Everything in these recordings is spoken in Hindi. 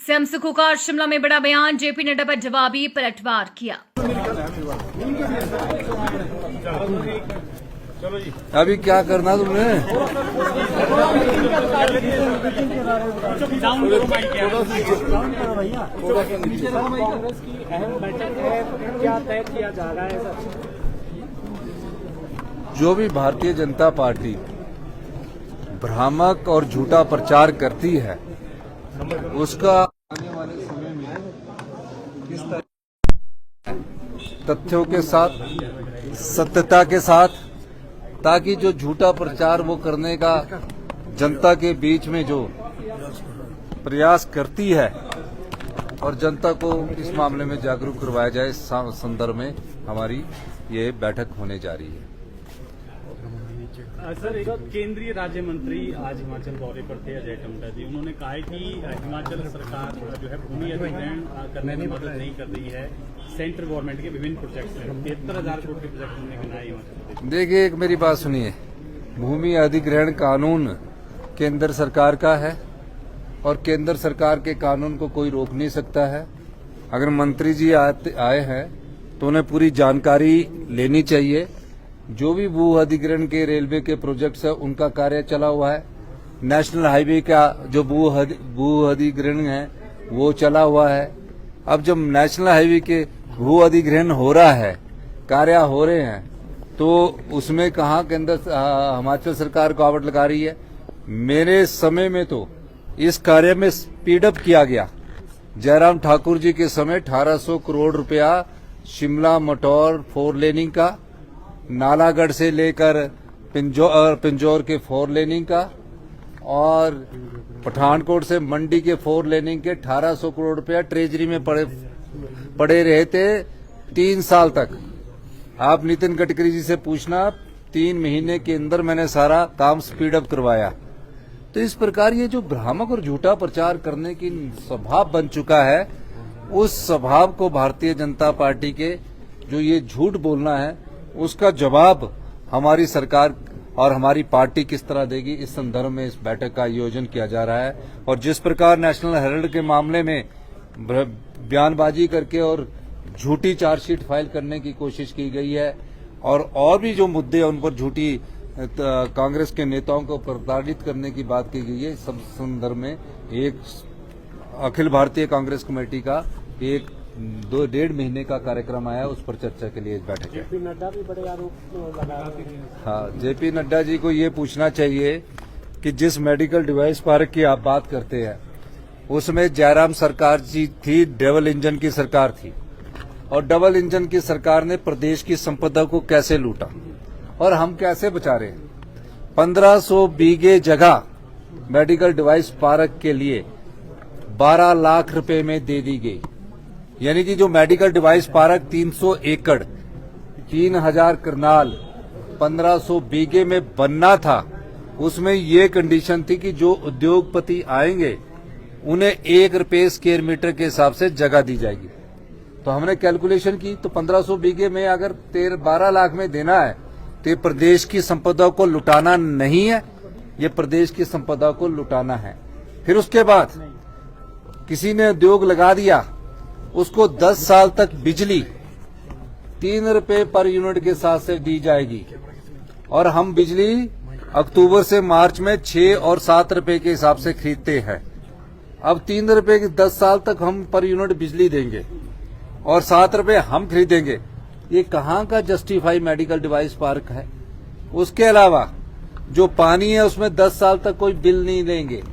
सीएम सुखू का शिमला में बड़ा बयान, जेपी नड्डा पर जवाबी पलटवार किया। अभी क्या करना तुमने? क्या तय किया जा रहा है सर? जो भी भारतीय जनता पार्टी भ्रामक और झूठा प्रचार करती है उसका आने वाले समय में किस तरह तथ्यों के साथ, सत्यता के साथ, ताकि जो झूठा प्रचार वो करने का जनता के बीच में जो प्रयास करती है और जनता को इस मामले में जागरूक करवाया जाए, इस संदर्भ में हमारी ये बैठक होने जा रही है। सर, एक केंद्रीय राज्य मंत्री आज हिमाचल दौरे पर थे, अजय टम्टा जी। उन्होंने कहा है कि हिमाचल सरकार जो है भूमि अधिग्रहण करने में मदद नहीं कर रही है सेंट्रल गवर्नमेंट के विभिन्न प्रोजेक्ट्स में। 73,000 करोड़ के प्रोजेक्ट उन्होंने गिनाए हिमाचल प्रदेश। देखिए, एक मेरी बात सुनिए, भूमि अधिग्रहण कानून केंद्र सरकार का है और केंद्र सरकार के कानून को कोई रोक नहीं सकता है। अगर मंत्री जी आए हैं तो उन्हें पूरी जानकारी लेनी चाहिए। जो भी भू अधिग्रहण के रेलवे के प्रोजेक्ट्स है उनका कार्य चला हुआ है। नेशनल हाईवे का जो भू अधिग्रहण है वो चला हुआ है। अब जब नेशनल हाईवे के भू अधिग्रहण हो रहा है, कार्य हो रहे हैं, तो उसमें कहाँ केंद्र हिमाचल सरकार रुकावट लगा रही है? मेरे समय में तो इस कार्य में स्पीड अप किया गया। जयराम ठाकुर जी के समय 1800 करोड़ रुपया शिमला मटौर 4 लेनिंग का, नालागढ़ से लेकर पिंजौर के 4 लेनिंग का और पठानकोट से मंडी के 4 लेनिंग के 1800 करोड़ रुपया ट्रेजरी में पड़े रहे थे 3 साल तक। आप नितिन गडकरी जी से पूछना, 3 महीने के अंदर मैंने सारा काम स्पीड अप करवाया। तो इस प्रकार ये जो भ्रामक और झूठा प्रचार करने की स्वभाव बन चुका है, उस स्वभाव को भारतीय जनता पार्टी के जो ये झूठ बोलना है उसका जवाब हमारी सरकार और हमारी पार्टी किस तरह देगी, इस संदर्भ में इस बैठक का आयोजन किया जा रहा है। और जिस प्रकार नेशनल हेराल्ड के मामले में बयानबाजी करके और झूठी चार्जशीट फाइल करने की कोशिश की गई है और भी जो मुद्दे हैं उन पर झूठी कांग्रेस के नेताओं को प्रताड़ित करने की बात की गई है, सब संदर्भ में एक अखिल भारतीय कांग्रेस कमेटी का एक 2-1.5 महीने का कार्यक्रम आया, उस पर चर्चा के लिए बैठक है। जेपी नड्डा भी बड़े आरोप लगा रहे हैं। हाँ, जेपी नड्डा जी को ये पूछना चाहिए कि जिस मेडिकल डिवाइस पार्क की आप बात करते हैं उसमें जयराम सरकार जी थी, डबल इंजन की सरकार थी, और डबल इंजन की सरकार ने प्रदेश की संपदा को कैसे लूटा और हम कैसे बचा रहे हैं। 1500 बीघे जगह मेडिकल डिवाइस पार्क के लिए 12 लाख रुपए में दे दी गई। यानी कि जो मेडिकल डिवाइस पार्क 300 एकड़ 3000 करनाल 1500 बीघे में बनना था, उसमें ये कंडीशन थी कि जो उद्योगपति आएंगे उन्हें 1 रुपये स्क्वायर मीटर के हिसाब से जगह दी जाएगी। तो हमने कैलकुलेशन की तो 1500 बीघे में अगर 12 लाख में देना है तो ये प्रदेश की संपदा को लुटाना नहीं है, ये प्रदेश की संपदा को लुटाना है। फिर उसके बाद किसी ने उद्योग लगा दिया, उसको 10 साल तक बिजली 3 रुपये पर यूनिट के साथ से दी जाएगी और हम बिजली अक्टूबर से मार्च में 6 और 7 रुपये के हिसाब से खरीदते हैं। अब 3 रुपये की 10 साल तक हम पर यूनिट बिजली देंगे और 7 रुपये हम खरीदेंगे। ये कहाँ का जस्टिफाई मेडिकल डिवाइस पार्क है? उसके अलावा जो पानी है उसमें 10 साल तक कोई बिल नहीं लेंगे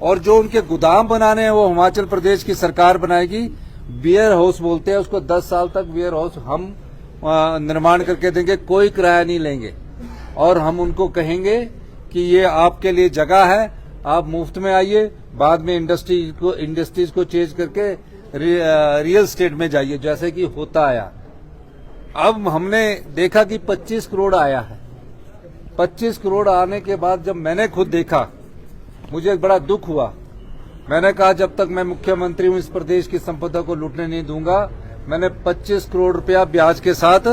और जो उनके गोदाम बनाने हैं वो हिमाचल प्रदेश की सरकार बनाएगी। बियर हाउस बोलते हैं उसको, 10 साल तक बियर हाउस हम निर्माण करके देंगे, कोई किराया नहीं लेंगे और हम उनको कहेंगे कि ये आपके लिए जगह है, आप मुफ्त में आइए, बाद में इंडस्ट्रीज को चेंज करके रियल स्टेट में जाइए, जैसे कि होता आया। अब हमने देखा कि 25 करोड़ आया है। 25 करोड़ आने के बाद जब मैंने खुद देखा, मुझे बड़ा दुख हुआ। मैंने कहा जब तक मैं मुख्यमंत्री हूं इस प्रदेश की संपदा को लूटने नहीं दूंगा। मैंने 25 करोड़ रुपया ब्याज के साथ